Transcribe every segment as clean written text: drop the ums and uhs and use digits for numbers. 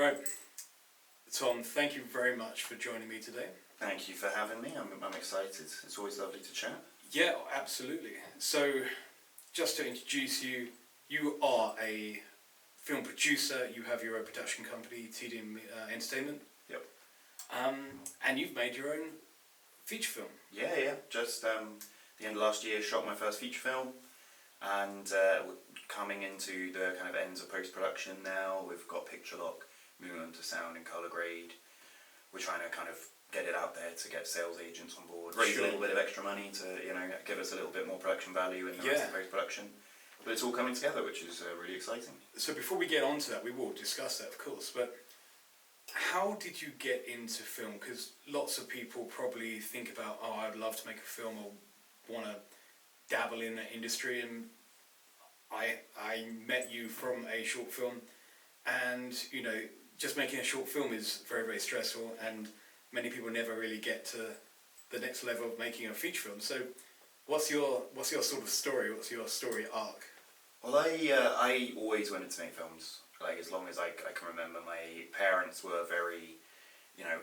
Right. Tom, thank you very much for joining me today. Thank you for having me. I'm excited. It's always lovely to chat. Yeah, absolutely. So, just to introduce you, you are a film producer. You have your own production company, Tedium Entertainment. Yep. And you've made your own feature film. Yeah. Just the end of last year, shot my first feature film, and we're coming into the kind of ends of post-production now. We've got picture lock, moving on to sound and colour grade. We're trying to kind of get it out there to get sales agents on board, raise a little bit of extra money to give us a little bit more production value in the rest of post-production. But it's all coming together, which is really exciting. So before we get on to that, we will discuss that, of course, but how did you get into film? Because lots of people probably think about, oh, I'd love to make a film or want to dabble in that industry, and I met you from a short film, and just making a short film is very, very stressful, and many people never really get to the next level of making a feature film. So what's your sort of story? What's your story arc? Well, I always wanted to make films. Like, as long as I can remember, my parents were very,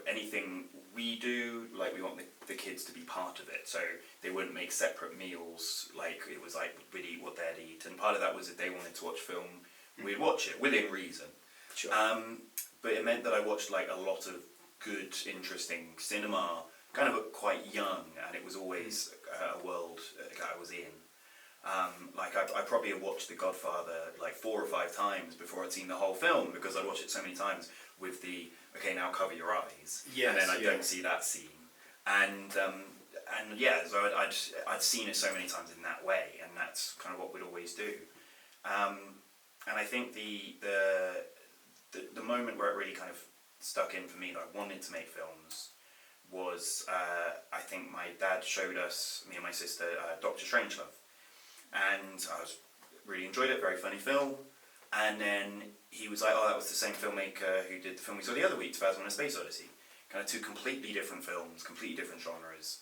anything we do, like, we want the kids to be part of it. So they wouldn't make separate meals. Like, it was like we'd eat what they'd eat. And part of that was if they wanted to watch film, we'd watch it, within reason. Sure. But it meant that I watched, like, a lot of good, interesting cinema, kind of quite young, and it was always a world that I was in. I probably have watched The Godfather like 4 or 5 times before I'd seen the whole film, because I'd watched it so many times with the, okay, now cover your eyes, and then I don't see that scene. And so I'd seen it so many times in that way, and that's kind of what we'd always do. And I think the moment where it really kind of stuck in for me that I wanted to make films was, I think my dad showed us, me and my sister, Dr. Strangelove. And I really enjoyed it, very funny film. And then he was like, oh, that was the same filmmaker who did the film we saw the other week, 2001: A Space Odyssey. Kind of 2 completely different films, completely different genres.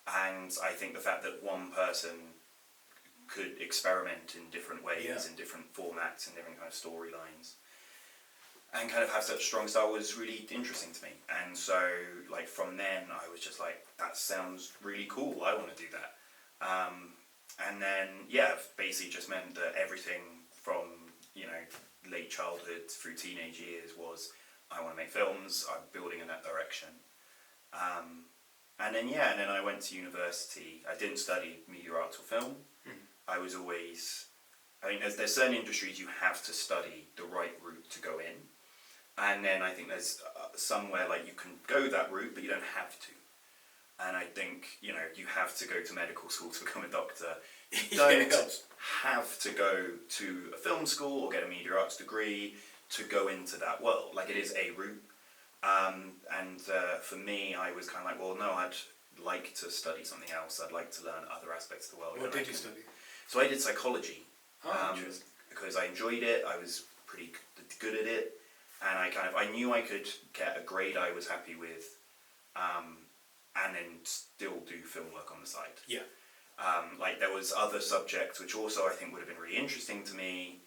And I think the fact that one person could experiment in different ways, in different formats, and different kind of storylines, and kind of have such strong style was really interesting to me. And so, like, from then, I was just like, that sounds really cool, I want to do that. And then, basically just meant that everything from, late childhood through teenage years was, I want to make films, I'm building in that direction. And then I went to university. I didn't study media arts or film. I was always, there's certain industries you have to study the right route to go in. And then I think there's somewhere like you can go that route, but you don't have to. And I think, you have to go to medical school to become a doctor. You don't have to go to a film school or get a media arts degree to go into that world. Like, it is a route. For me, I was kind of like, well, no, I'd like to study something else. I'd like to learn other aspects of the world. What did you study? So I did psychology. Interesting. Because I enjoyed it. I was pretty good at it. And I knew I could get a grade I was happy with, and then still do film work on the side. Yeah. There was other subjects which also I think would have been really interesting to me,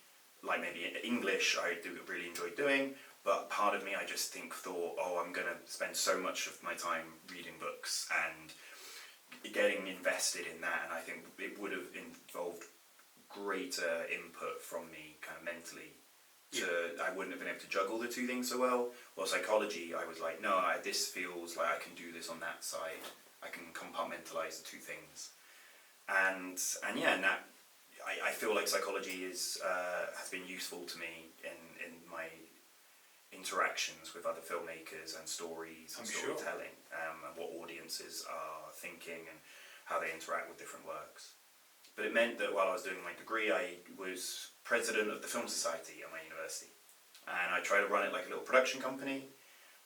like maybe English I really enjoyed doing, but part of me I just thought, oh, I'm going to spend so much of my time reading books and getting invested in that, and I think it would have involved greater input from me kind of mentally. I wouldn't have been able to juggle the 2 things so well. Well, psychology, I was like, no, this feels like I can do this on that side. I can compartmentalize the 2 things. And that, I feel like psychology has been useful to me in my interactions with other filmmakers and stories and storytelling, and what audiences are thinking and how they interact with different works. But it meant that while I was doing my degree, I was president of the Film Society at my university. And I tried to run it like a little production company,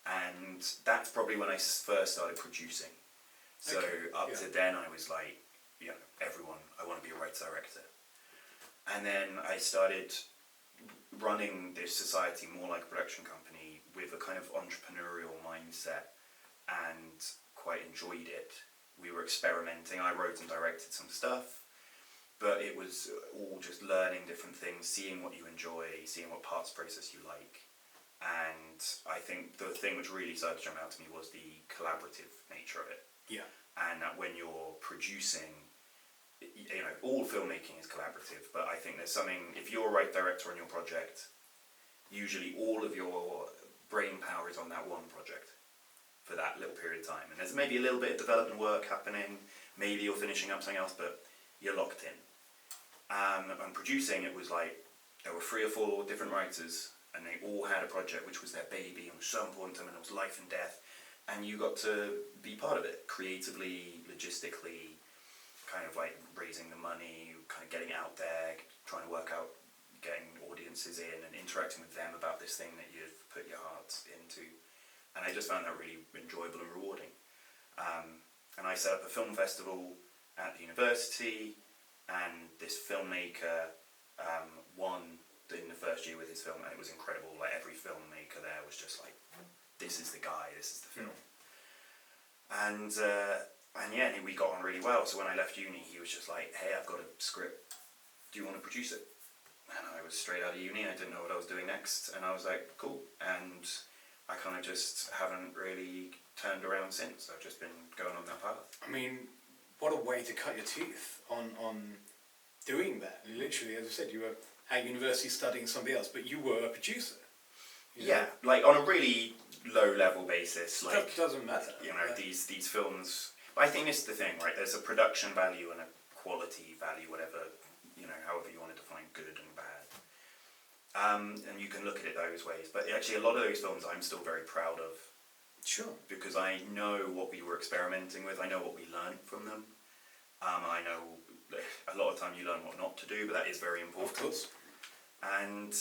and that's probably when I first started producing. So up to then I was like, everyone, I want to be a writer-director. And then I started running this society more like a production company with a kind of entrepreneurial mindset, and quite enjoyed it. We were experimenting. I wrote and directed some stuff, but it was all just learning different things, seeing what you enjoy, seeing what parts process you like, and I think the thing which really started to jump out to me was the collaborative nature of it. Yeah. And that when you're producing, you know, all filmmaking is collaborative, but I think there's something, if you're a right director on your project, usually all of your brain power is on that one project for that little period of time. And there's maybe a little bit of development work happening, maybe you're finishing up something else, but you're locked in. And producing, it was like, there were 3 or 4 different writers, and they all had a project which was their baby, and was so important to them, and it was life and death, and you got to be part of it, creatively, logistically, kind of like raising the money, kind of getting out there, trying to work out, getting audiences in, and interacting with them about this thing that you've put your heart into. And I just found that really enjoyable and rewarding. And I set up a film festival at the university, and this filmmaker won in the first year with his film, and it was incredible. Like, every filmmaker there was just like, this is the guy, this is the film. And yeah, we got on really well. So when I left uni, he was just like, hey, I've got a script, do you want to produce it? And I was straight out of uni, I didn't know what I was doing next, and I was like, cool. And I kind of just haven't really turned around since. I've just been going on that path. I mean, what a way to cut your teeth on doing that. Literally, as I said, you were at university studying something else, but you were a producer. Yeah, like on a really low level basis. Like, that doesn't matter. You know, these films. But I think this is the thing, right? There's a production value and a quality value, whatever, you know, however you want to define good and bad. And you can look at it those ways. But actually, a lot of those films I'm still very proud of. Sure. Because I know what we were experimenting with. I know what we learned from them. I know a lot of time you learn what not to do, but that is very important. Of course. And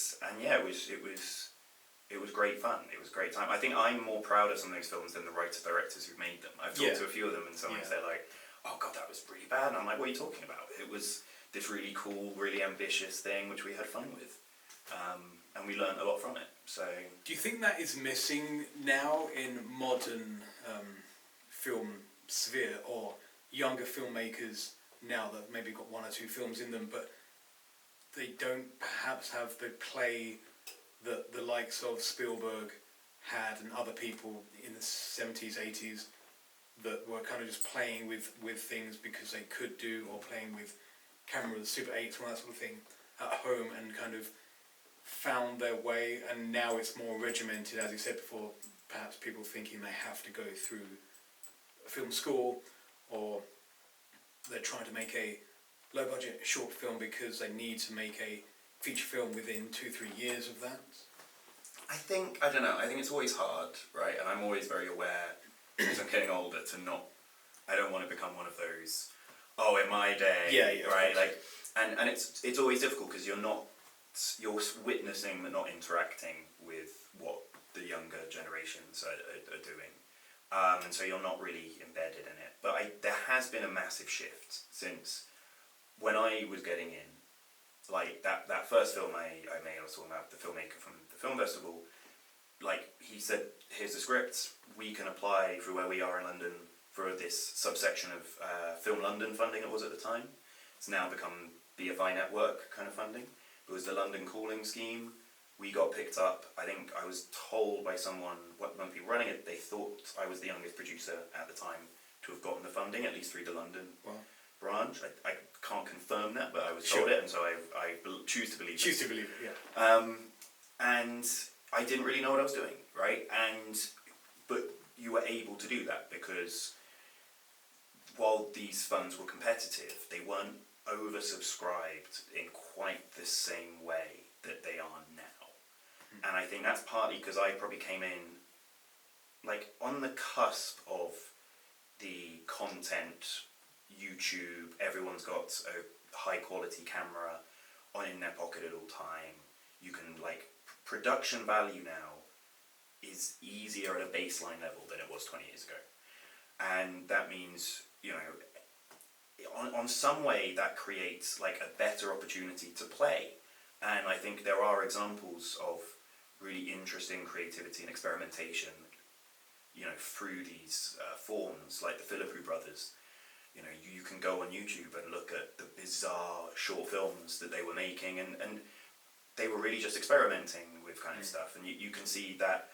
yeah, it was great fun. It was a great time. I think I'm more proud of some of those films than the writers directors who've made them. I've talked to a few of them, and sometimes they're like, "Oh God, that was really bad." And I'm like, "What are you talking about? It was this really cool, really ambitious thing which we had fun with, and we learned a lot from it." So, do you think that is missing now in modern film sphere, or younger filmmakers now that maybe got 1 or 2 films in them, but they don't perhaps have the play that the likes of Spielberg had and other people in the 70s, 80s that were kind of just playing with things because they could do, or playing with cameras, Super 8s, all that sort of thing at home, and kind of found their way, and now it's more regimented, as you said before, perhaps people thinking they have to go through a film school, or they're trying to make a low-budget short film because they need to make a feature film within 2-3 years of that? I don't know, I think it's always hard, right? And I'm always very aware, as I'm getting older, I don't want to become one of those, oh, in my day, right? Like, and it's always difficult because you're witnessing but not interacting with what the younger generations are doing. And so you're not really embedded in it. But there has been a massive shift since when I was getting in. Like, that first film I made, I was talking about the filmmaker from the film festival. Like, he said, here's the script, we can apply for where we are in London for this subsection of Film London funding it was at the time. It's now become BFI Network kind of funding. It was the London Calling Scheme. We got picked up. I think I was told by someone, when people running it, they thought I was the youngest producer at the time to have gotten the funding, at least through the London branch. I can't confirm that, but I was told it, and so I choose to believe it. Choose to believe it, yeah. And I didn't really know what I was doing, right? But you were able to do that because while these funds were competitive, they weren't oversubscribed in quite the same way that they are now. And I think that's partly because I probably came in like on the cusp of the content, YouTube, everyone's got a high quality camera in their pocket at all time. You can, like, production value now is easier at a baseline level than it was 20 years ago. And that means, you know, on some way that creates like a better opportunity to play. And I think there are examples of really interesting creativity and experimentation, you know, through these forms, like the Philippou brothers. You know, you can go on YouTube and look at the bizarre short films that they were making, and they were really just experimenting with kind of stuff. And you can see that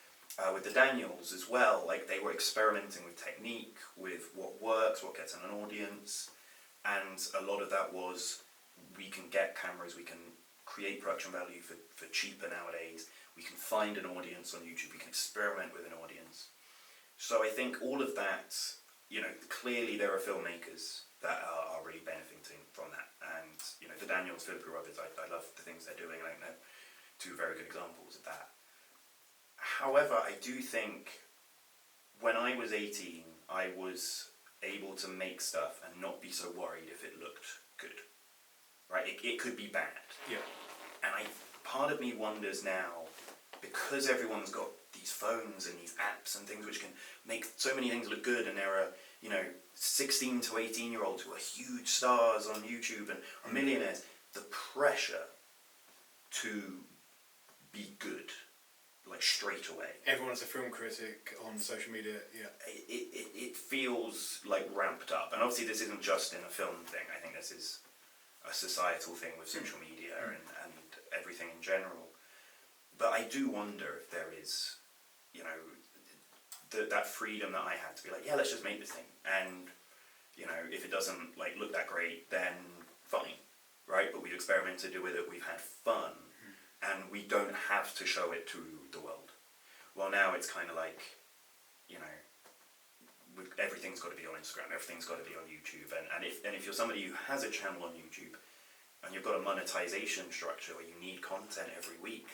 with the Daniels as well, like they were experimenting with technique, with what works, what gets an audience, and a lot of that was we can get cameras, we can create production value for cheaper nowadays, we can find an audience on YouTube, we can experiment with an audience. So I think all of that, clearly there are filmmakers that are really benefiting from that, and the Daniels, Philippa Roberts, I love the things they're doing, and I think they're two very good examples of that. However, I do think when I was 18, I was able to make stuff and not be so worried if it looked good. Right? It could be bad. Yeah. And part of me wonders now, because everyone's got these phones and these apps and things which can make so many things look good, and there are, 16 to 18-year-olds who are huge stars on YouTube and are millionaires, the pressure to be good, like straight away. Everyone's a film critic on social media, yeah. It feels like ramped up. And obviously this isn't just in a film thing. I think this is a societal thing with social media and everything in general. But I do wonder if there is, that freedom that I had to be like, yeah, let's just make this thing. And, if it doesn't look that great, then fine, right? But we've experimented with it, we've had fun, and we don't have to show it to the world. Well, now it's kind of like, everything's got to be on Instagram, everything's got to be on YouTube, and if you're somebody who has a channel on YouTube, and you've got a monetization structure where you need content every week,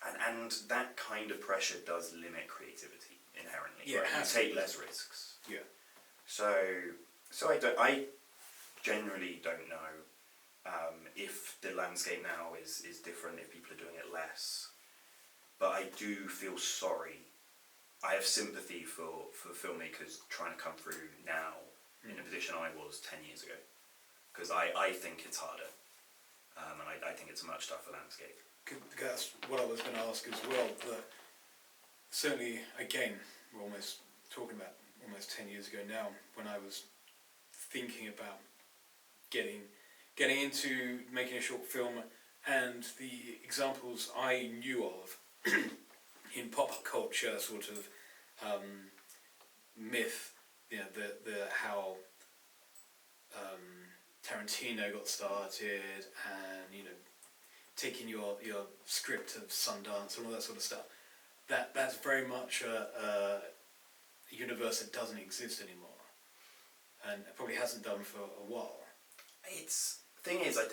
and that kind of pressure does limit creativity inherently. Yeah, right? You take less risks. Yeah. So I generally don't know if the landscape now is different, if people are doing it less. But I do feel sorry. I have sympathy for filmmakers trying to come through now in the position I was 10 years ago. Because I think it's harder. And I think it's a much tougher landscape. That's what I was going to ask as well. But certainly, again, we're almost talking about almost 10 years ago now, when I was thinking about getting into making a short film, and the examples I knew of in pop culture sort of myth, the how Tarantino got started, and taking your script of Sundance and all that sort of stuff. That's very much a universe that doesn't exist anymore, and it probably hasn't done for a while. Thing is, I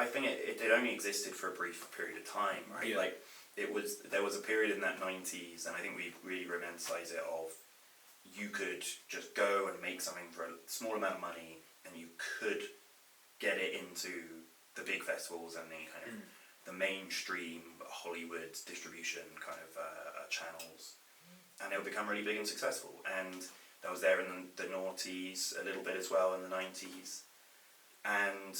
think it only existed for a brief period of time, right? Yeah. There was a period in that 90s, and I think we really romanticise it, of you could just go and make something for a small amount of money, and you could get it into the big festivals and the kind of the mainstream Hollywood distribution kind of channels, and it'll become really big and successful. And that was there in the noughties a little bit as well, in the 90s, and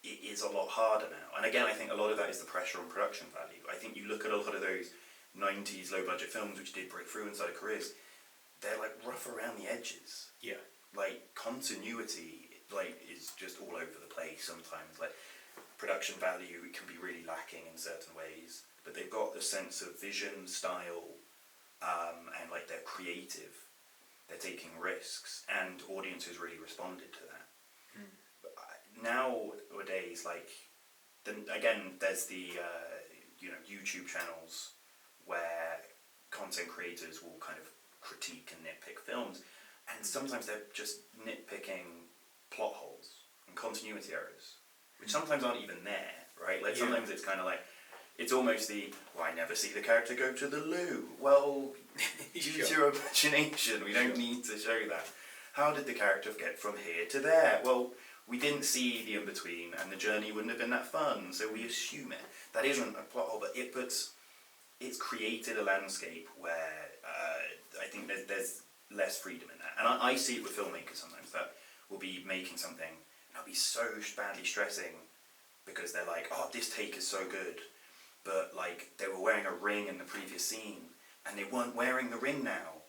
it is a lot harder now. And again, I think a lot of that is the pressure on production value. I think you look at a lot of those 90s low budget films which did break through inside careers, they're rough around the edges. Yeah. Continuity is just all over the place sometimes. Production value can be really lacking in certain ways, but they've got the sense of vision, style, and they're creative. They're taking risks, and audiences really responded to that. But nowadays, again, there's the YouTube channels where content creators will kind of critique and nitpick films, and sometimes they're just nitpicking plot holes and continuity errors, which sometimes aren't even there, right? Sometimes it's kind of it's almost I never see the character go to the loo. Well, use your imagination, we don't need to show that. How did the character get from here to there? Well, we didn't see the in-between, and the journey wouldn't have been that fun, so we assume it. That isn't a plot hole, but it's created a landscape where I think there's less freedom in that. And I see it with filmmakers sometimes that will be making something, and I'll be so badly stressing because they're this take is so good, but they were wearing a ring in the previous scene, and they weren't wearing the ring now,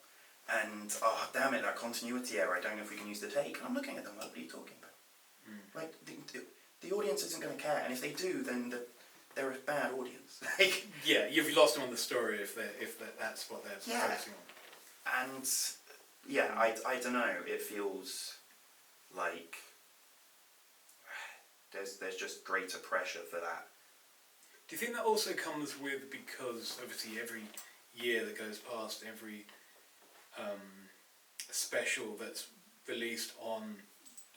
and damn it, that continuity error, I don't know if we can use the take. And I'm looking at them what are you talking about? The audience isn't going to care, and if they do, then they're a bad audience. Like, yeah, you've lost them on the story if that's what they're Yeah. focusing on. and yeah, I don't know. It feels like there's just greater pressure for that. Do you think that also comes with, because obviously every year that goes past, every special that's released on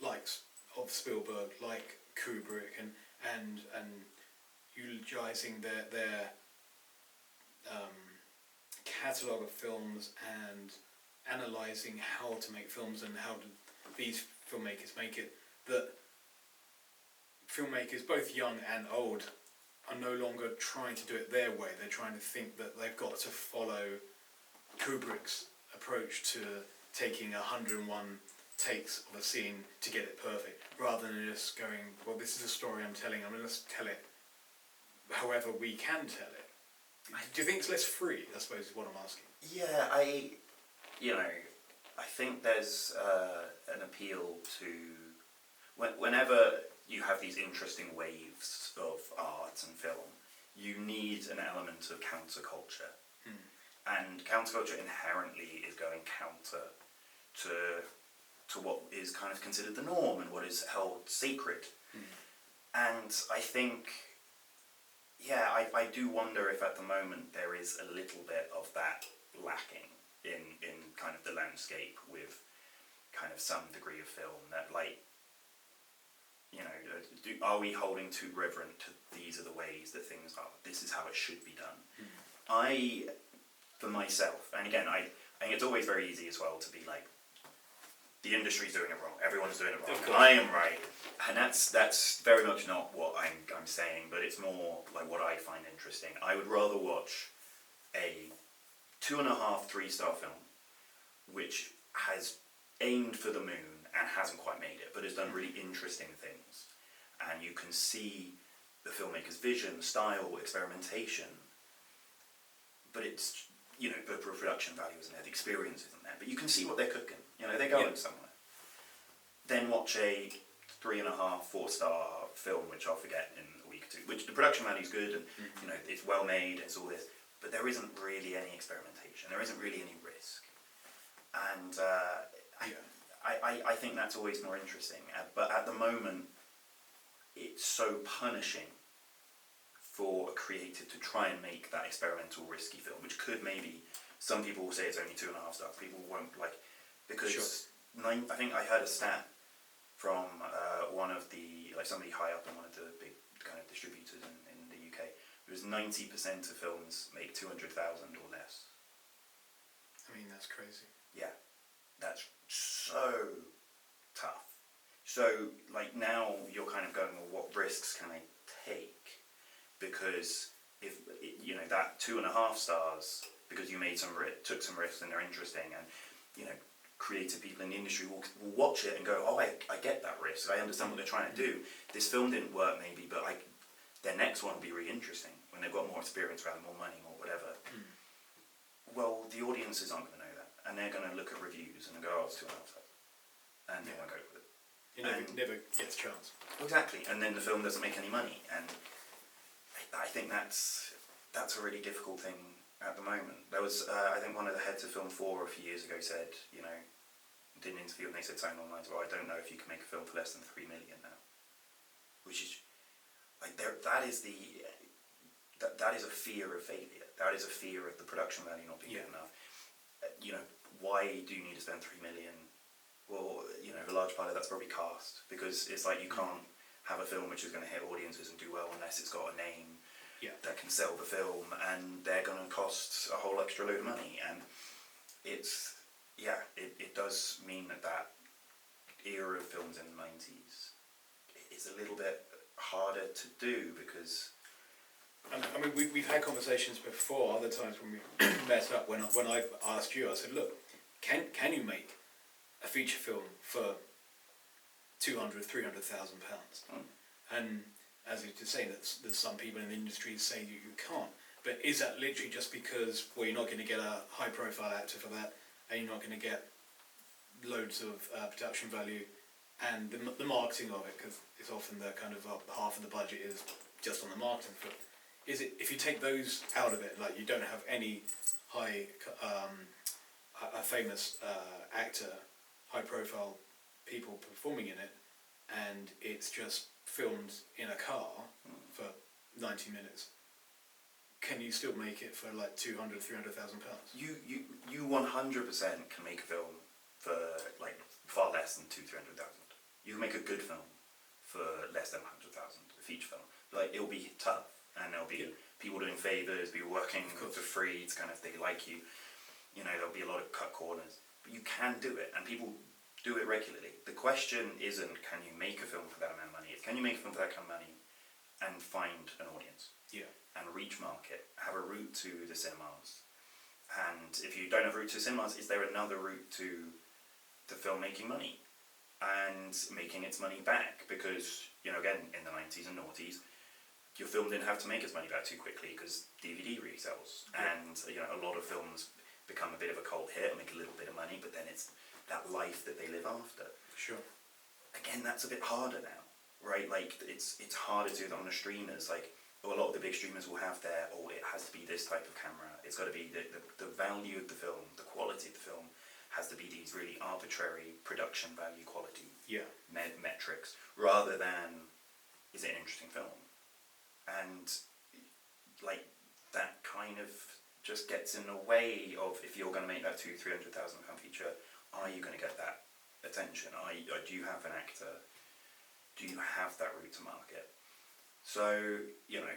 likes of Spielberg, like Kubrick, and eulogizing their catalogue of films and analysing how to make films and how these filmmakers make it, that filmmakers, both young and old, are no longer trying to do it their way. They're trying to think that they've got to follow Kubrick's approach to taking 101 takes of a scene to get it perfect, rather than just going, well, this is a story I'm telling, I'm going to tell it however we can tell it. Do you think it's less free, I suppose, is what I'm asking? Yeah, I think there's an appeal to whenever you have these interesting waves of art and film, you need an element of counterculture. And counterculture inherently is going counter to what is kind of considered the norm and what is held sacred. And I think, yeah, I do wonder if at the moment there is a little bit of that lacking in kind of the landscape with kind of some degree of film that, like, you know, are we holding too reverent to these are the ways that things are, this is how it should be done? I, for myself, and again, I think it's always very easy as well to be like, the industry's doing it wrong, everyone's doing it wrong, I am right. And that's very much not what I'm saying, but it's more like what I find interesting. I would rather watch a 2.5, 3-star film which has aimed for the moon and hasn't quite made it, but has done really interesting things. And you can see the filmmaker's vision, style, experimentation, but it's, you know, the production value isn't there, the experience isn't there, but you can see what they're cooking, you know, they're going somewhere. Then watch a 3.5, 4-star film, which I'll forget in a week or two, which the production value is good and, you know, it's well made, it's all this, but there isn't really any experimentation, there isn't really any risk. And I think that's always more interesting, but at the moment, it's so punishing for a creative to try and make that experimental, risky film, which could maybe, some people will say it's only 2.5 stars, people won't like, because I think I heard a stat from one of the, like somebody high up in one of the big kind of distributors in the UK, it was 90% of films make 200,000 or less. I mean, that's crazy. Yeah, that's so tough. So, like, now you're kind of going, well, what risks can I take? Because if, you know, that 2.5 stars, because you made took some risks and they're interesting, and, you know, creative people in the industry will watch it and go, oh, I get that risk, I understand what they're trying to do. This film didn't work maybe, but their next one will be really interesting when they've got more experience around, more money, more whatever. Well, the audiences aren't going to know that, and they're going to look at reviews and go, oh, it's 2.5 stars, and they won't go with it. You know, never gets a chance. Exactly, and then the film doesn't make any money, and I think that's a really difficult thing at the moment. There was, I think one of the heads of Film 4 a few years ago said, you know, did an interview and they said something along the lines of, well, I don't know if you can make a film for less than 3 million now. Which is, like, that is a fear of failure. That is a fear of the production value not being good enough. You know, why do you need to spend 3 million? Well, you know, a large part of that's probably cast, because it's like you can't have a film which is going to hit audiences and do well unless it's got a name that can sell the film, and they're going to cost a whole extra load of money. And it's, it does mean that era of films in the 90s is a little bit harder to do, because I mean, we've had conversations before, other times when we met up, when I asked you, I said, look, can you make a feature film for 200,000, 300,000 pounds? And as you just saying, that some people in the industry say you can't. But is that literally just because, well, you're not going to get a high-profile actor for that, and you're not going to get loads of production value, and the marketing of it, because it's often the kind of half of the budget is just on the marketing foot. Is it, if you take those out of it, like you don't have any a famous actor, high profile people performing in it, and it's just filmed in a car for 90 minutes, can you still make it for like £200,000-300,000? You 100% can make a film for like far less than 200,000-300,000. You can make a good film for less than 100,000, a feature film. Like, it'll be tough, and there'll be people doing favours, people working for free to kind of, they like you. You know, there'll be a lot of cut corners. But you can do it, and people do it regularly. The question isn't, can you make a film for that amount of money? It's, can you make a film for that kind of money and find an audience? Yeah. And reach market, have a route to the cinemas. And if you don't have a route to cinemas, is there another route to filmmaking money and making its money back? Because, you know, again, in the 90s and noughties, your film didn't have to make its money back too quickly because DVD resells. Yeah. And, you know, a lot of films become a bit of a cult hit and make a little bit of money, but then it's that life that they live after. Sure. Again, that's a bit harder now, right? Like, it's harder to do that on the streamers. Like, a lot of the big streamers will have their, it has to be this type of camera. It's got to be the value of the film, the quality of the film has to be these really arbitrary production value quality metrics, rather than, is it an interesting film? And like, that kind of just gets in the way of, if you're going to make that £200,000-300,000 feature, are you going to get that attention? Do you have an actor? Do you have that route to market? So, you know,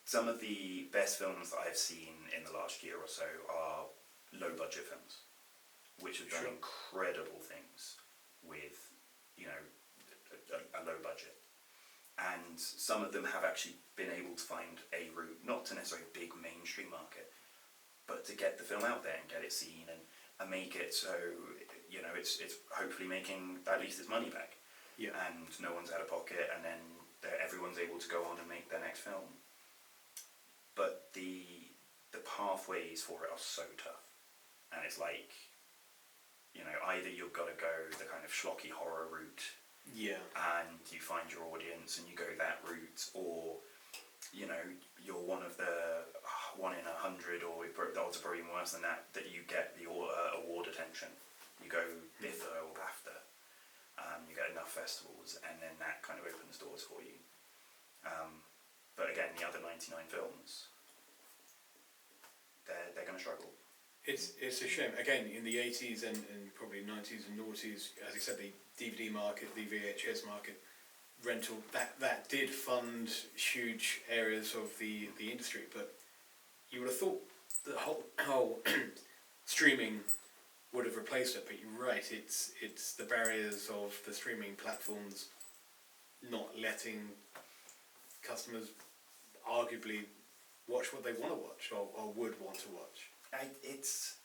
some of the best films that I've seen in the last year or so are low-budget films, which have done incredible things with, you know, a low budget. And some of them have actually been able to find a route, not to necessarily a big mainstream market, but to get the film out there and get it seen and make it so, you know, it's hopefully making at least its money back. Yeah. And no one's out of pocket, and then everyone's able to go on and make their next film. But the pathways for it are so tough. And it's like, you know, either you've got to go the kind of schlocky horror route, and you find your audience and you go that route, or, you know, you're one of the 1 in 100, or the odds are probably even worse than that you get the award attention. You go BFI or Bafta. You get enough festivals, and then that kind of opens doors for you. But again, the other 99 films, they're going to struggle. It's a shame. Again, in the 80s and probably 90s and noughties, as you said, the DVD market, the VHS market, rental, that did fund huge areas of the industry. But you would have thought the whole streaming would have replaced it, but you're right, it's the barriers of the streaming platforms not letting customers arguably watch what they want to watch or would want to watch. It's,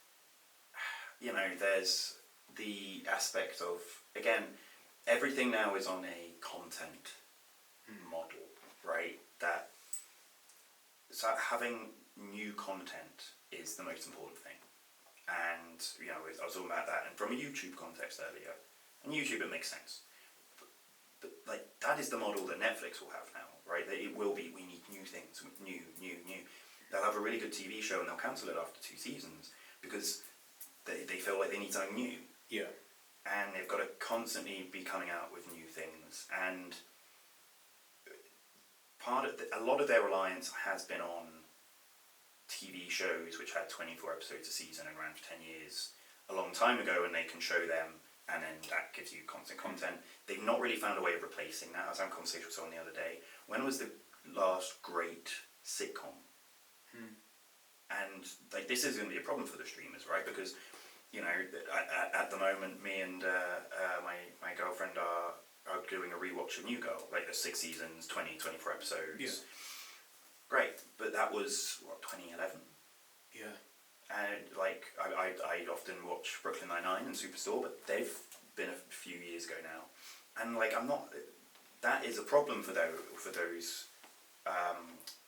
you know, there's the aspect of, again, everything now is on a content model, right? So having new content is the most important thing. And, you know, I was talking about that, and from a YouTube context earlier, and YouTube, it makes sense. But like, that is the model that Netflix will have now, right? That it will be, we need new things, new. They'll have a really good TV show and they'll cancel it after 2 seasons because they feel like they need something new. Yeah. And they've got to constantly be coming out with new things. And a lot of their reliance has been on TV shows which had 24 episodes a season and ran for 10 years a long time ago, and they can show them, and then that gives you constant content. They've not really found a way of replacing that. I was having a conversation with someone the other day. When was the last great sitcom? And like, this is going to be a problem for the streamers, right? Because, you know, at the moment, me and my girlfriend are doing a rewatch of New Girl. Like, there's 6 seasons, 24 episodes. Yeah. Great, but that was, 2011? Yeah. And, like, I often watch Brooklyn Nine-Nine and Superstore, but they've been a few years ago now. And, like, that is a problem for those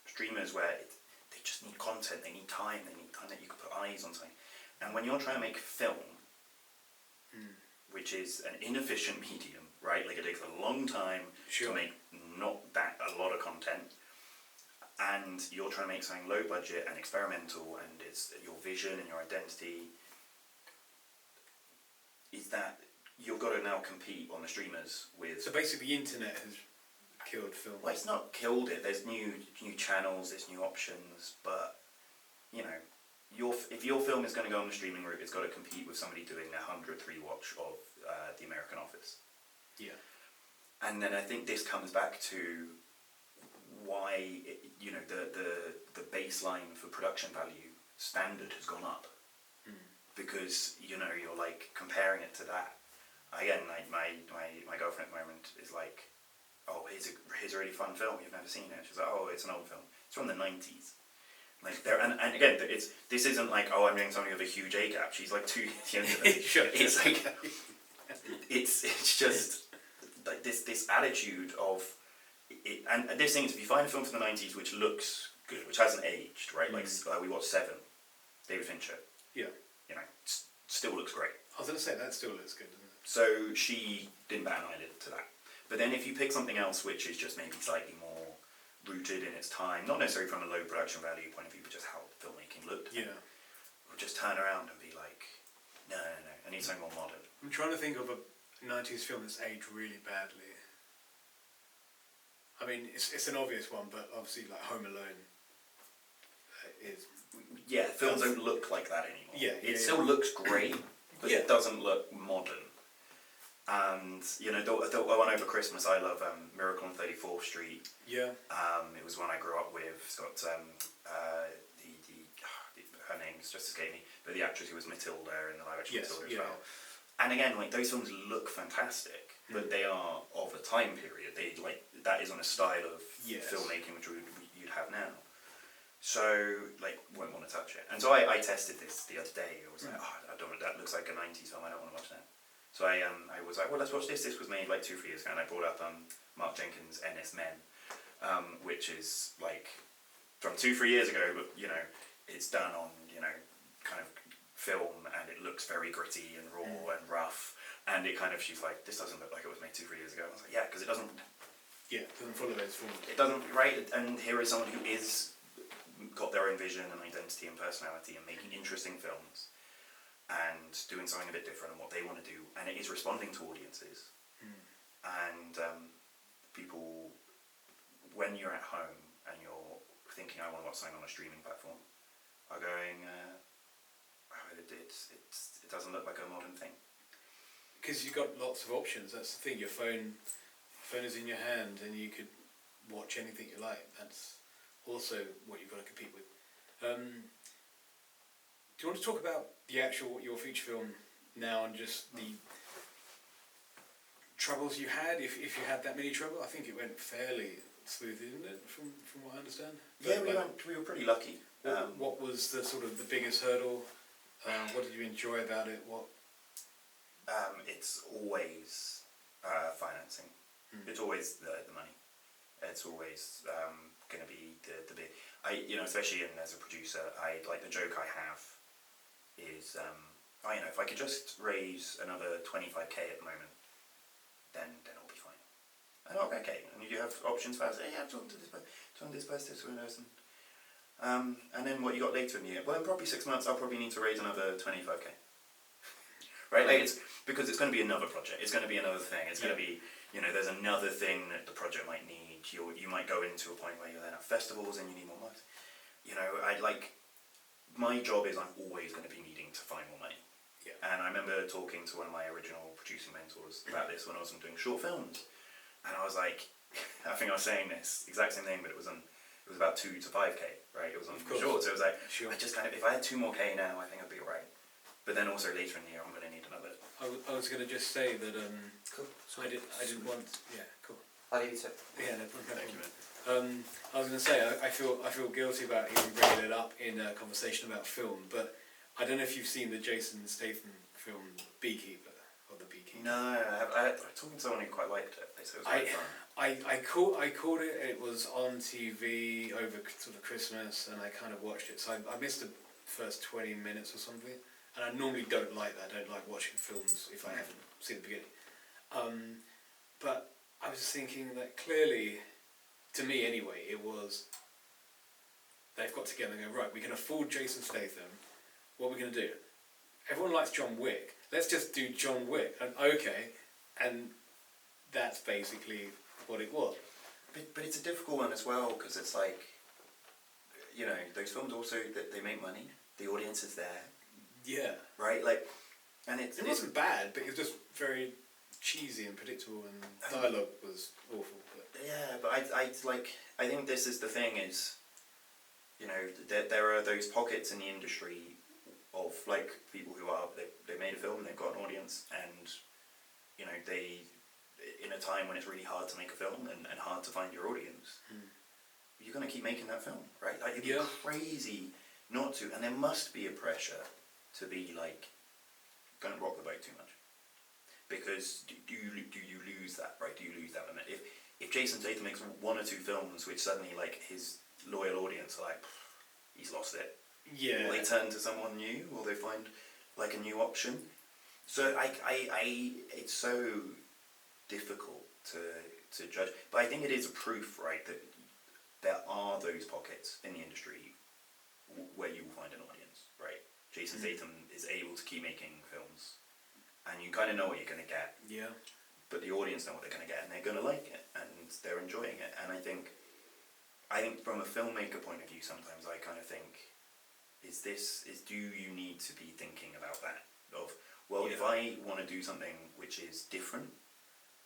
streamers where they just need content, they need time that you can put eyes on something. And when you're trying to make film, which is an inefficient medium, right? Like, it takes a long time to make not that a lot of content. and you're trying to make something low budget and experimental, and it's your vision and your identity, is that you've got to now compete on the streamers with... So basically the internet has killed film. Well, it's not killed it. There's new channels, there's new options, but, you know, if your film is going to go on the streaming route, it's got to compete with somebody doing their 100th rewatch of The American Office. Yeah. And then I think this comes back to why, you know, the baseline for production value standard has gone up. Because, you know, you're like comparing it to that. Again, like my girlfriend at the moment is like, oh, here's a really fun film, you've never seen it. She's like, oh, it's an old film. It's from the 90s. Like there, and again, this isn't like, oh, I'm doing something with a huge age gap. She's like 2 years younger than me. Sure. It's like, it's just like this attitude of it, and this thing is, if you find a film from the 90s which looks good, which hasn't aged, right? Like we watched Seven, David Fincher. Yeah. You know, still looks great. I was going to say, that still looks good, doesn't it? So she didn't bat an eyelid to that. But then if you pick something else which is just maybe slightly more rooted in its time, not necessarily from a low production value point of view, but just how filmmaking looked, yeah, or just turn around and be like, no, I need something more modern. I'm trying to think of a 90s film that's aged really badly. I mean, it's an obvious one, but obviously like Home Alone is... Yeah, films don't look like that anymore. Yeah, it still looks great, but it doesn't look modern. And, you know, the one over Christmas, I love Miracle on 34th Street. Yeah. It was one I grew up with. It's got her name's just escaped me, but the actress who was Matilda in the live action Matilda as well. And again, like, those films look fantastic, but they are of a time period. They like that isn't a style of filmmaking which you'd have now. So, like, won't want to touch it. And so I tested this the other day. I was like, that looks like a 90s film, I don't want to watch that. So I was like, well, let's watch this. This was made like 2-3 years ago, and I brought up Mark Jenkins' NS Men, which is like from 2-3 years ago, but, you know, it's done on, you know, kind of film, and it looks very gritty and raw and rough, and it kind of, she's like, this doesn't look like it was made 2-3 years ago. I was like, yeah, because it doesn't... Yeah, it doesn't follow those forms. It doesn't, right? And here is someone who is got their own vision and identity and personality and making interesting films and doing something a bit different and what they want to do, and it is responding to audiences. And people, when you're at home and you're thinking, I want to watch something on a streaming platform, are going, it doesn't look like a modern thing. Because you've got lots of options, that's the thing. Your phone is in your hand and you could watch anything you like. That's also what you've got to compete with. Do you want to talk about your feature film now and just the troubles you had, if you had that many trouble? I think it went fairly smoothly, didn't it, from what I understand? Yeah, we were pretty lucky. What was the sort of the biggest hurdle? What did you enjoy about it? It's always financing. It's always the money. It's always going to be the big... especially as a producer, like the joke I have is, if I could just raise another 25k at the moment, then I'll be fine. And okay, and you have options for that. Yeah, talk to this person, and then what you got later in the year? Well, in probably 6 months, I'll probably need to raise another 25k. Right, like it's because it's going to be another project. It's going to be another thing. It's going to be, there's another thing that the project might need. You might go into a point where you're then at festivals and you need more money. My job is I'm always going to be needing to find more money. Yeah. And I remember talking to one of my original producing mentors about this when I was doing short films, and I was like, I think I was saying this exact same thing, but it was about 2 to 5k, right? It was on short, so it was like, I just if I had 2 more k now, I think I'd be alright. But then also later in the year, I'm going to need another. I was going to just say that cool. I didn't want. Yeah, cool. I'll leave it to. Yeah, no problem. Thank you, man. I was going to say I feel guilty about even bringing it up in a conversation about film, but I don't know if you've seen the Jason Statham film Beekeeper or The Beekeeper. No, I talking to someone who quite liked it. They said it was quite fun. I caught it. It was on TV over sort of Christmas, and I kind of watched it. So I missed the first 20 minutes or something. And I normally don't like that. I don't like watching films if I haven't seen the beginning. But I was thinking that clearly, to me anyway, it was they've got together and go, right, we can afford Jason Statham, what are we going to do? Everyone likes John Wick, let's just do John Wick. And okay, and that's basically what it was. But it's a difficult one as well, because it's like, you know, those films also, they make money, the audience is there. Yeah. Right? Like, and it wasn't bad, but it was just very cheesy and predictable, and dialogue was awful. But. Yeah, but I think this is the thing is, you know, there are those pockets in the industry of, like, people who are, they made a film, they've got an audience, and, you know, they, in a time when it's really hard to make a film and hard to find your audience, you're going to keep making that film, right? Like, it'd be crazy not to, and there must be a pressure to be, like, don't rock the boat too much. Because do you lose that, right? Do you lose that limit? If Jason Statham makes one or two films which suddenly, like, his loyal audience are like, he's lost it. Yeah. Will they turn to someone new? Will they find, like, a new option? So it's so difficult to judge. But I think it is a proof, right, that there are those pockets in the industry where you will find an audience, right? Jason Statham is able to keep making films, and you kind of know what you're going to get. Yeah. But the audience know what they're going to get, and they're going to like it, and they're enjoying it. And I think from a filmmaker point of view, sometimes I kind of think, do you need to be thinking about that? Of, well, if I want to do something which is different,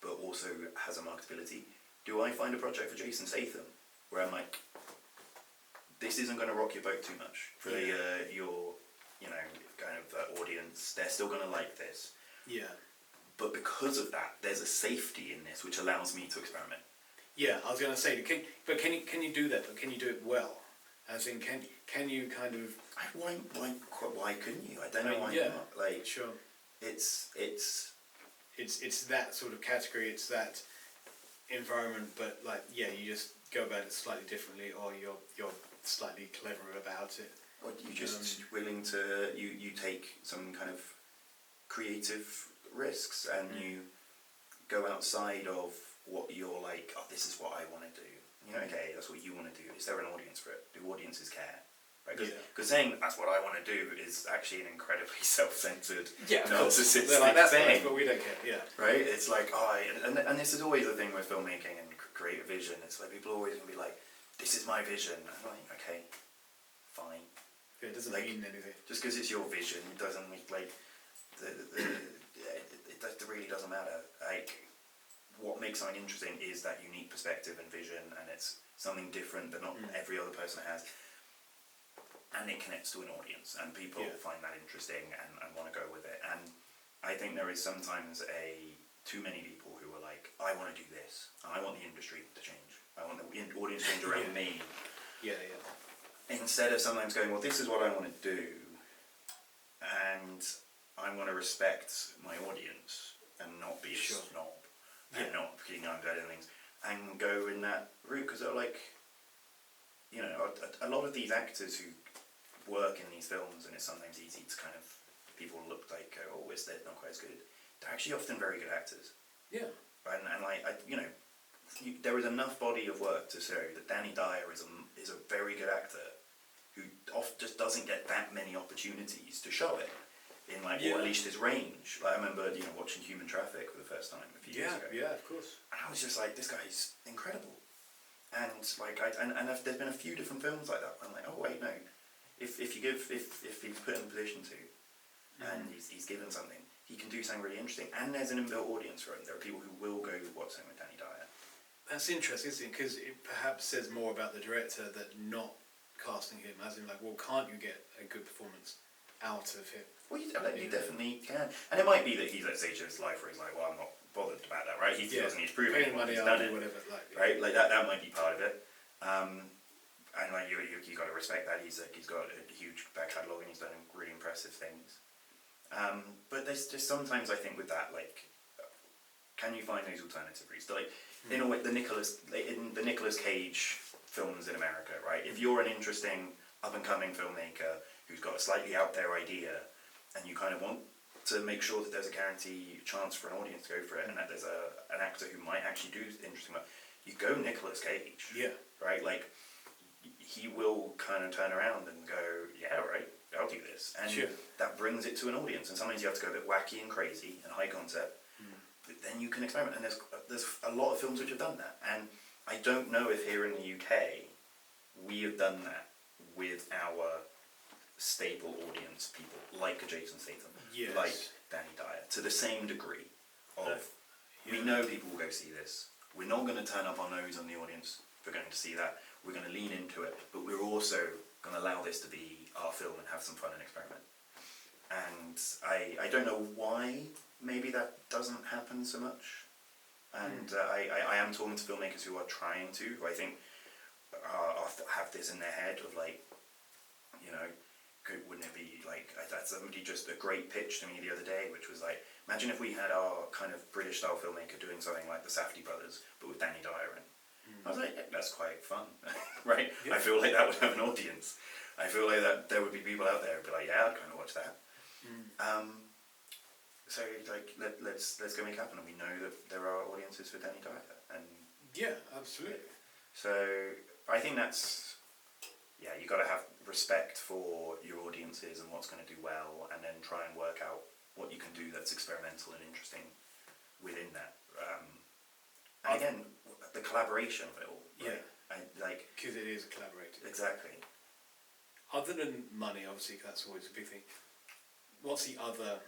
but also has a marketability, do I find a project for Jason Statham where I'm like, this isn't going to rock your boat too much for your, you know, kind of audience. They're still going to like this. Yeah. But because of that, there's a safety in this which allows me to experiment. Yeah, I was going to say, can you do that? But can you do it well? As in, can you kind of? Why couldn't you? I don't know why not. Like, sure. It's that sort of category. It's that environment, but like, yeah, you just go about it slightly differently, or you're slightly cleverer about it. Or you just willing to you take some kind of creative risks, and you go outside of what you're like, oh, this is what I want to do. You know, okay, that's what you want to do. Is there an audience for it? Do audiences care? Because saying that's what I want to do is actually an incredibly self-centered, narcissistic that's thing. nice, but we don't care. Yeah. Right? It's like, and this is always the thing with filmmaking and creative vision. It's like people are always going to be like, this is my vision. And I'm like, okay, fine. Yeah, it doesn't mean anything. Just because it's your vision doesn't mean, like, it really doesn't matter. Like, what makes something interesting is that unique perspective and vision, and it's something different that not every other person has. And it connects to an audience, and people find that interesting and want to go with it. And I think there is sometimes too many people who are like, I want to do this, and I want the industry to change. I want the audience to change around me. Yeah. Instead of sometimes going, well, this is what I want to do, and I want to respect my audience and not be a snob, and not feeling I'm better than things, and go in that route, because they're like, you know, a lot of these actors who work in these films, and it's sometimes easy to kind of, people look like, oh, they're not quite as good. They're actually often very good actors. Yeah. And like, you know, there is enough body of work to show that Danny Dyer is a very good actor who just doesn't get that many opportunities to show it in, like, or at least his range. Like, I remember, you know, watching Human Traffic for the first time a few years ago. Yeah, of course. And I was just like, this guy's incredible. And like, there's been a few different films like that. I'm like, oh wait, no. If he's put in a position to, and he's given something, he can do something really interesting. And there's an inbuilt audience for him. There are people who will go watch something with Danny Dyer. That's interesting, isn't it? Because it perhaps says more about the director that not casting him, as in, like, well, can't you get a good performance out of him? Well, you definitely can. And it might be that he's at a stage of his life where he's like, well, I'm not bothered about that, right? He feels he's proven it, he's done it, whatever, like, right? Like that might be part of it. And like you got to respect that. He's got a huge back catalogue, and he's done really impressive things. But there's just sometimes I think with that, like, can you find those alternative routes? Like, in a way, the Nicolas Cage films in America, right? If you're an interesting up and coming filmmaker who's got a slightly out there idea, and you kind of want to make sure that there's a guaranteed chance for an audience to go for it, and that there's an actor who might actually do interesting work, you go Nicolas Cage. Yeah. Right? Like, he will kind of turn around and go, yeah, right, I'll do this. And that brings it to an audience. And sometimes you have to go a bit wacky and crazy and high concept. But then you can experiment. And there's a lot of films which have done that. And I don't know if here in the UK we have done that with our staple audience people, like Jason Statham, like Danny Dyer, to the same degree of, we know people will go see this. We're not going to turn up our nose on the audience for going to see that. We're going to lean into it, but we're also going to allow this to be our film and have some fun and experiment. And I don't know why maybe that doesn't happen so much. And I am talking to filmmakers who are trying to, who I think have this in their head of like, you know, wouldn't it be like, that's somebody just a great pitch to me the other day, which was like, imagine if we had our kind of British style filmmaker doing something like the Safdie brothers, but with Danny Dyer in. I was like, yeah, that's quite fun, right? Yeah. I feel like that would have an audience. I feel like that there would be people out there who'd be like, yeah, I'd kind of watch that. So like, let's go make it happen, and we know that there are audiences for Danny Dyer, and yeah, absolutely. So I think that's, yeah, you got to have respect for your audiences and what's going to do well, and then try and work out what you can do that's experimental and interesting within that. And again, the collaboration of it all. Right? Yeah, because it is collaborative. Exactly. Other than money, obviously, that's always a big thing. What's the other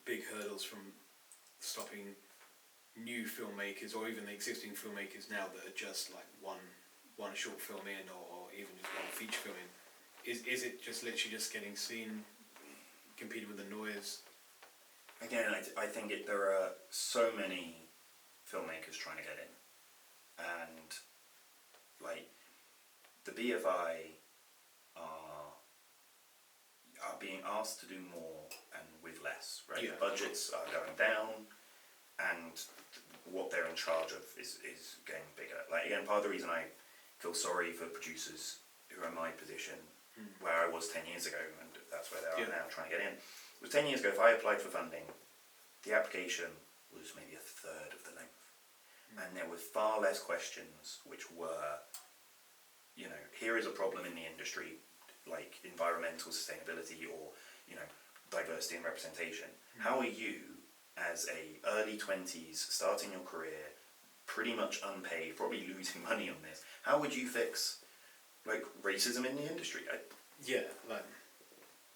big hurdles from stopping new filmmakers, or even the existing filmmakers now that are just like one short film in, or even just one feature film in? Is it just literally just getting seen, competing with the noise? Again, I think there are so many filmmakers trying to get in, and like the BFI are being asked to do more and with less, right? Yeah. The budgets are going down, and what they're in charge of is getting bigger. Like again, part of the reason I feel sorry for producers who are in my position, where I was 10 years ago, and that's where they are now trying to get in. It was 10 years ago, if I applied for funding, the application was maybe a third of the length. And there were far less questions which were, you know, here is a problem in the industry, like environmental sustainability or, you know, diversity and representation. How are you, as a early 20s, starting your career, pretty much unpaid, probably losing money on this, how would you fix, like, racism in the industry?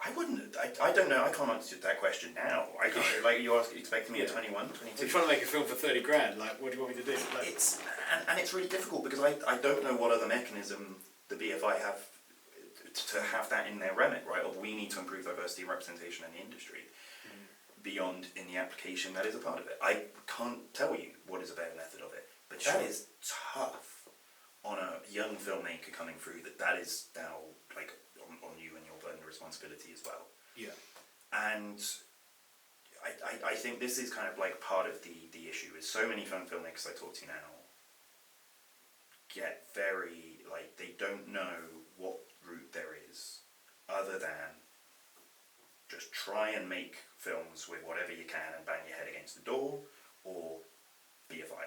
I wouldn't. I don't know. I can't answer that question now. I can't. Like you're expecting me at 21, 22. You're trying to make a film for 30 grand. Like, what do you want me to do? Like, it's really difficult because I don't know what other mechanism the BFI have to have that in their remit, right? Or we need to improve diversity and representation in the industry beyond in the application that is a part of it. I can't tell you what is a better method of it, but that is tough on a young filmmaker coming through. That is now like on you and your burden of responsibility as well. Yeah. And I think this is kind of like part of the issue is so many filmmakers I talk to now get very, like, they don't know what route there is other than just try and make films with whatever you can and bang your head against the door, or BFI.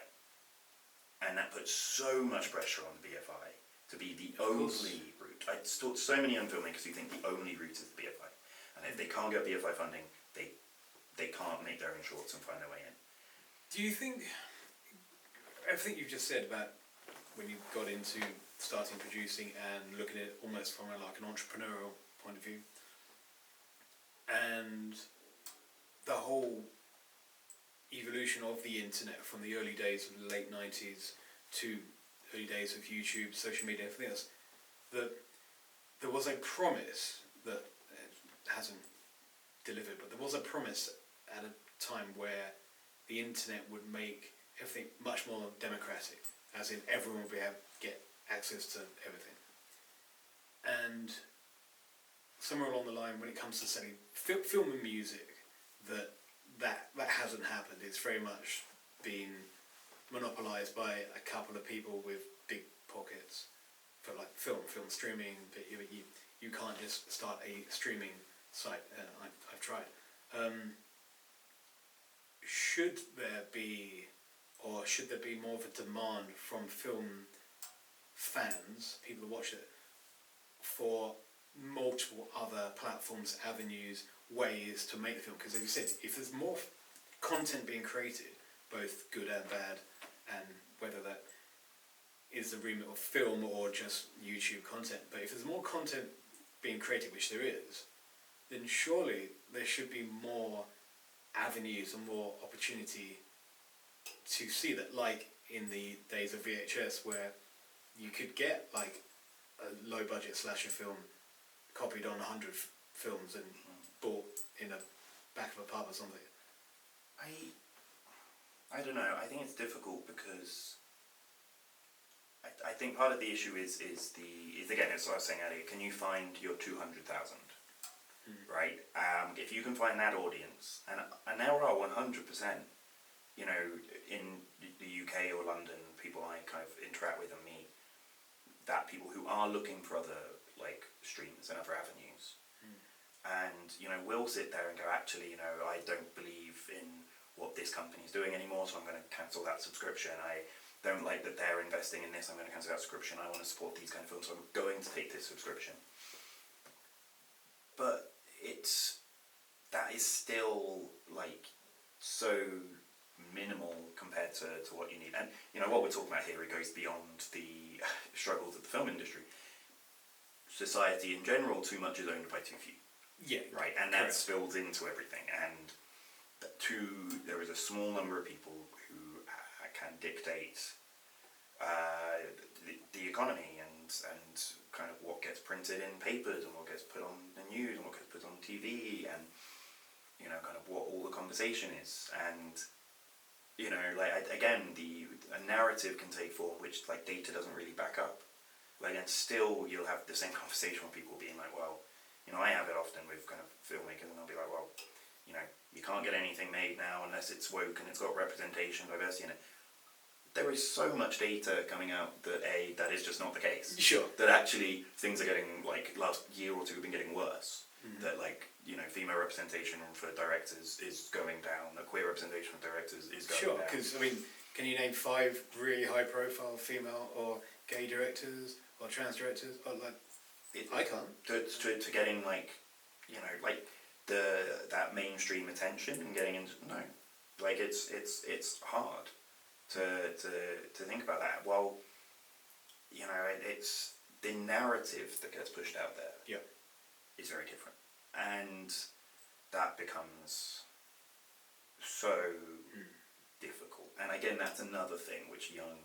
And that puts so much pressure on the BFI to be the only route. I talk to so many young filmmakers who think the only route is the BFI. And if they can't get BFI funding, they can't make their own shorts and find their way in. Do you think, everything you've just said about when you got into starting producing and looking at it almost from like an entrepreneurial point of view, and the whole evolution of the internet from the early days of the late 90s to early days of YouTube, social media, everything else, that there was a promise that hasn't delivered, but there was a promise at a time where the internet would make everything much more democratic, as in everyone would get access to everything. And somewhere along the line, when it comes to selling film and music, that hasn't happened. It's very much been monopolised by a couple of people with big pockets for like film streaming. But you can't just start a streaming site. I've tried. Should there be more of a demand from fans, people who watch it, for multiple other platforms, avenues, ways to make the film. Because as you said, if there's more content being created, both good and bad, and whether that is the remit of film or just YouTube content, but if there's more content being created, which there is, then surely there should be more avenues and more opportunity to see that, like in the days of VHS, where you could get like a low budget slasher film copied on 100 films and bought in a back of a pub or something. I don't know. I think it's difficult because I think part of the issue is again, as I was saying earlier, can you find your 200,000? Right? If you can find that audience, and there are 100%, you know, in the UK or London, people I kind of interact with and meet, that people who are looking for other like streams and other avenues, and you know, will sit there and go, actually, you know, I don't believe in what this company's doing anymore, so I'm going to cancel that subscription. I don't like that they're investing in this, I'm going to cancel that subscription. I want to support these kind of films, so I'm going to take this subscription. But that is still like so minimal compared to what you need. And you know, what we're talking about here, it goes beyond the struggles of the film industry. Society in general, too much is owned by too few. Yeah. Right, and that spills into everything. And there is a small number of people who can dictate the economy and kind of what gets printed in papers and what gets put on the news and what gets put on TV, and you know, kind of what all the conversation is. And you know, like again, a narrative can take form which like data doesn't really back up. Like, and still you'll have the same conversation with people being like, well, you know, I have it often with kind of filmmakers, and I'll be like, well, you know, you can't get anything made now unless it's woke and it's got representation, diversity in it. There is so much data coming out that that is just not the case. Sure. That actually things are getting, like, last year or two have been getting worse. Mm-hmm. That, like, you know, female representation for directors is going down. That queer representation for directors is going down. Sure, because, I mean, can you name 5 really high-profile female or gay directors or trans directors? Or, like, I can't. To getting, like, you know, like, that mainstream attention and getting into... No. Like, it's hard to think about that. Well, you know, it's the narrative that gets pushed out there is very different, and that becomes so difficult. And again, that's another thing which young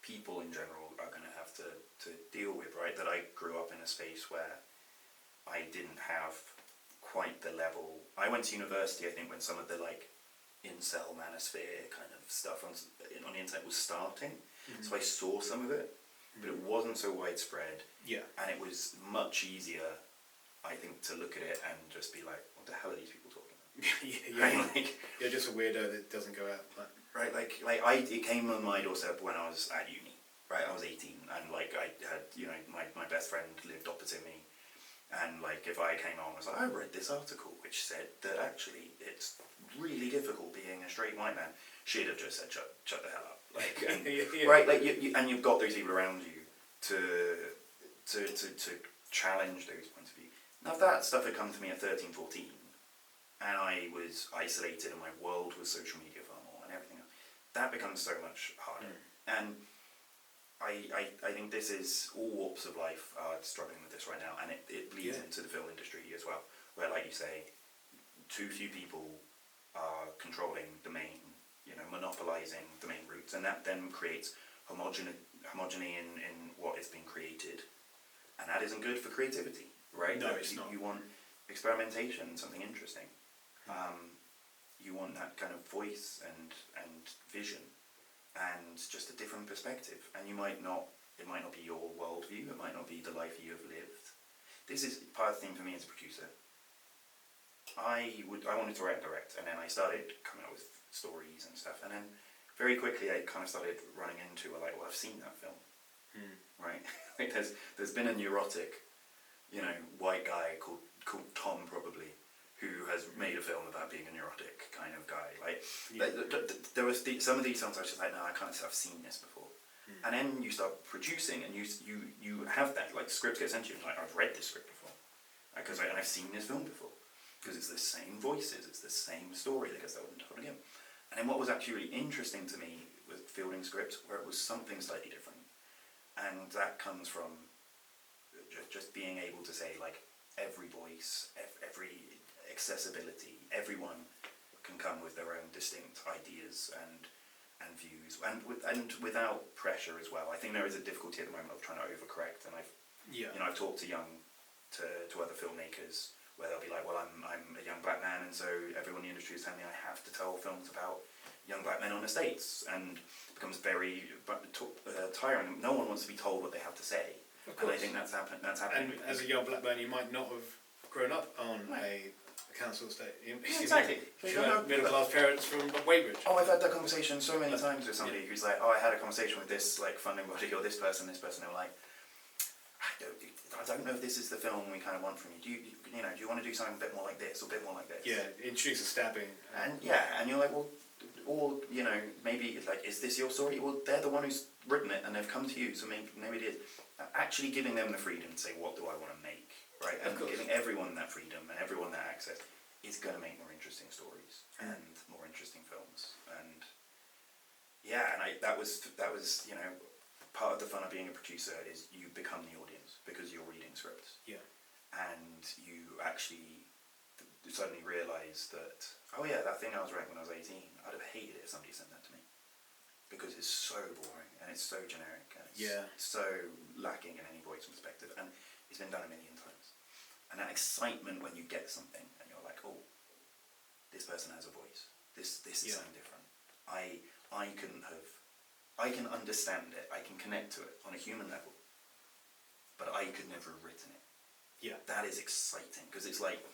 people in general are going to have to deal with, right? That I grew up in a space where I didn't have quite the level. I went to university, I think, when some of the like incel manosphere kind of stuff on the internet was starting. Mm-hmm. So I saw some of it, but it wasn't so widespread. Yeah. And it was much easier, I think, to look at it and just be like, what the hell are these people talking about? Right? Like, you're just a weirdo that doesn't go out. Right, it came on my doorstep when I was at uni. Right, I was 18, and like I had, you know, my best friend lived opposite me, and like if I came on, I was like, I read this article which said that actually it's really difficult being a straight white man. She'd have just said, shut the hell up. Like, and, right, like and you've got those people around you to challenge those points of view. Now if that stuff had come to me at 13, 14, and I was isolated and my world was social media far more and everything else, that becomes so much harder. And I think this is, all walks of life are struggling with this right now, and it bleeds into the film industry as well, where, like you say, too few people are controlling the main, you know, monopolising the main routes, and that then creates homogeny in what is being created, and that isn't good for creativity, right? No, it's not. You want experimentation, something interesting. You want that kind of voice and vision, and just a different perspective. And it might not be your worldview, it might not be the life you have lived. This is part of the thing for me as a producer. I wanted to write and direct, and then I started coming up with stories and stuff, and then very quickly I kind of started running into well, I've seen that film, right? Like there's been a neurotic, you know, white guy called Tom probably, who has made a film about being a neurotic kind of guy. Like there was some of these films I was just like, no, I've seen this before. And then you start producing, and you have that, like, the script gets sent to you, and like, I've read this script before, because and I've seen this film before, because it's the same voices, it's the same story that gets told and told again. And then what was actually really interesting to me with fielding scripts, where it was something slightly different, and that comes from just being able to say, like, every voice, every accessibility, everyone can come with their own distinct ideas and views, and without pressure as well. I think there is a difficulty at the moment of trying to overcorrect, and I've talked to other filmmakers where they'll be like, well, I'm a young black man, and so everyone in the industry is telling me I have to tell films about young black men on estates, and it becomes very tiring. No one wants to be told what they have to say, and I think that's happening. And as a young black man, you might not have grown up on a council estate. Exactly. Middle class parents from Weybridge. Oh, I've had that conversation so many times with somebody who's like, oh, I had a conversation with this, like, funding body or this person. They were like, I don't know if this is the film we kind of want from you. Do you want to do something a bit more like this or a bit more like this? Yeah, introduce a stabbing. And you're like, well, or maybe it's like, is this your story? Well, they're the one who's written it and they've come to you, so maybe it is. Actually giving them the freedom to say, what do I want to make, right? And giving everyone that freedom and everyone that access is going to make more interesting stories and more interesting films. And that was part of the fun of being a producer is you become the audience because you're reading scripts. Yeah. And you actually suddenly realise that, oh yeah, that thing I was writing when I was 18, I'd have hated it if somebody sent that to me. Because it's so boring and it's so generic and it's so lacking in any voice and perspective, and it's been done a million times. And that excitement when you get something and you're like, oh, this person has a voice. This is something different. I can understand it. I can connect to it on a human level, but I could never have written it. Yeah. That is exciting because it's like